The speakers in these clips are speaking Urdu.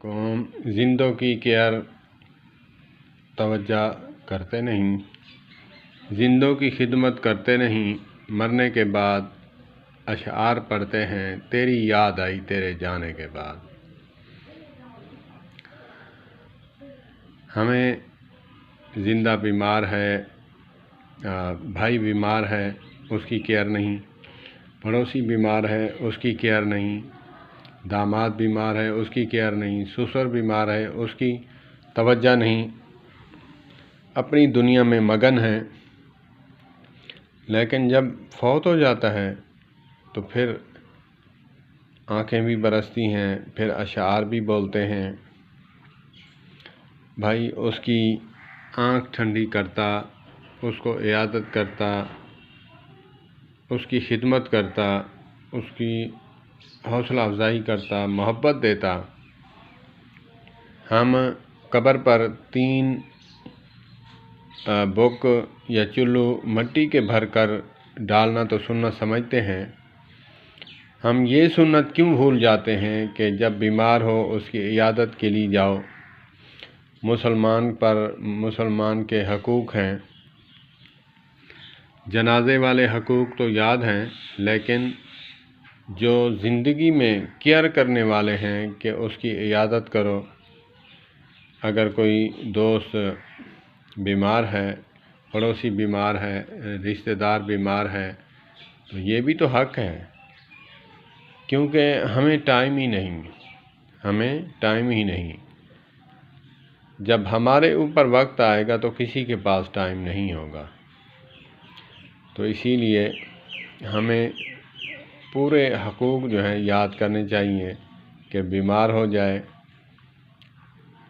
قوم زندوں کی کیئر توجہ کرتے نہیں، زندوں کی خدمت کرتے نہیں، مرنے کے بعد اشعار پڑھتے ہیں تیری یاد آئی تیرے جانے کے بعد۔ ہمیں زندہ بیمار ہے، بھائی بیمار ہے اس کی کیئر نہیں، پڑوسی بیمار ہے اس کی کیئر نہیں، داماد بیمار ہے اس کی کیئر نہیں، سسر بیمار ہے اس کی توجہ نہیں، اپنی دنیا میں مگن ہے۔ لیکن جب فوت ہو جاتا ہے تو پھر آنکھیں بھی برستی ہیں، پھر اشعار بھی بولتے ہیں۔ بھائی اس کی آنکھ ٹھنڈی کرتا، اس کو عیادت کرتا، اس کی خدمت کرتا، اس کی حوصلہ افزائی کرتا، محبت دیتا۔ ہم قبر پر 3 بک یا چلو مٹی کے بھر کر ڈالنا تو سنت سمجھتے ہیں۔ ہم یہ سنت کیوں بھول جاتے ہیں کہ جب بیمار ہو اس کی عیادت کے لیے جاؤ۔ مسلمان پر مسلمان کے حقوق ہیں، جنازے والے حقوق تو یاد ہیں، لیکن جو زندگی میں کیئر کرنے والے ہیں کہ اس کی عیادت کرو۔ اگر کوئی دوست بیمار ہے، پڑوسی بیمار ہے، رشتہ دار بیمار ہے تو یہ بھی تو حق ہے، کیونکہ ہمیں ٹائم ہی نہیں۔ جب ہمارے اوپر وقت آئے گا تو کسی کے پاس ٹائم نہیں ہوگا۔ تو اسی لیے ہمیں پورے حقوق جو ہیں یاد کرنے چاہیے کہ بیمار ہو جائے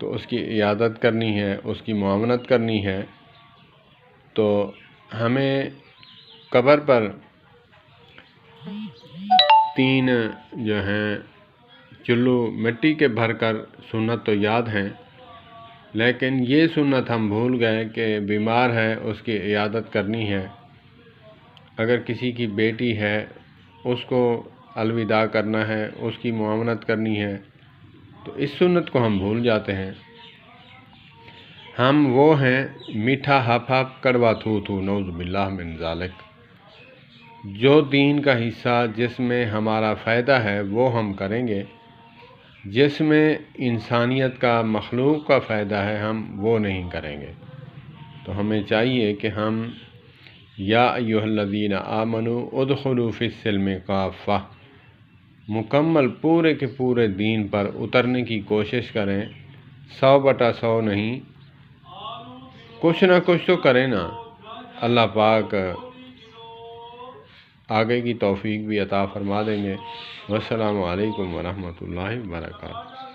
تو اس کی عیادت کرنی ہے، اس کی معاونت کرنی ہے۔ تو ہمیں قبر پر 3 جو ہیں چلو مٹی کے بھر کر سنت تو یاد ہیں، لیکن یہ سنت ہم بھول گئے کہ بیمار ہے اس کی عیادت کرنی ہے۔ اگر کسی کی بیٹی ہے اس کو الوداع کرنا ہے، اس کی معاونت کرنی ہے، تو اس سنت کو ہم بھول جاتے ہیں۔ ہم وہ ہیں میٹھا ہپ ہپ کڑوا تھو تھو، نعوذ باللہ من ذالک۔ جو دین کا حصہ جس میں ہمارا فائدہ ہے وہ ہم کریں گے، جس میں انسانیت کا، مخلوق کا فائدہ ہے ہم وہ نہیں کریں گے۔ تو ہمیں چاہیے کہ ہم یا ایھا الذین آمنوا ادخلوا فی السلم کافہ مکمل پورے کے پورے دین پر اترنے کی کوشش کریں، 100/100 نہیں، کچھ نہ کچھ تو کریں نا۔ اللہ پاک آگے کی توفیق بھی عطا فرما دیں گے۔ والسلام علیکم ورحمۃ اللہ وبرکاتہ۔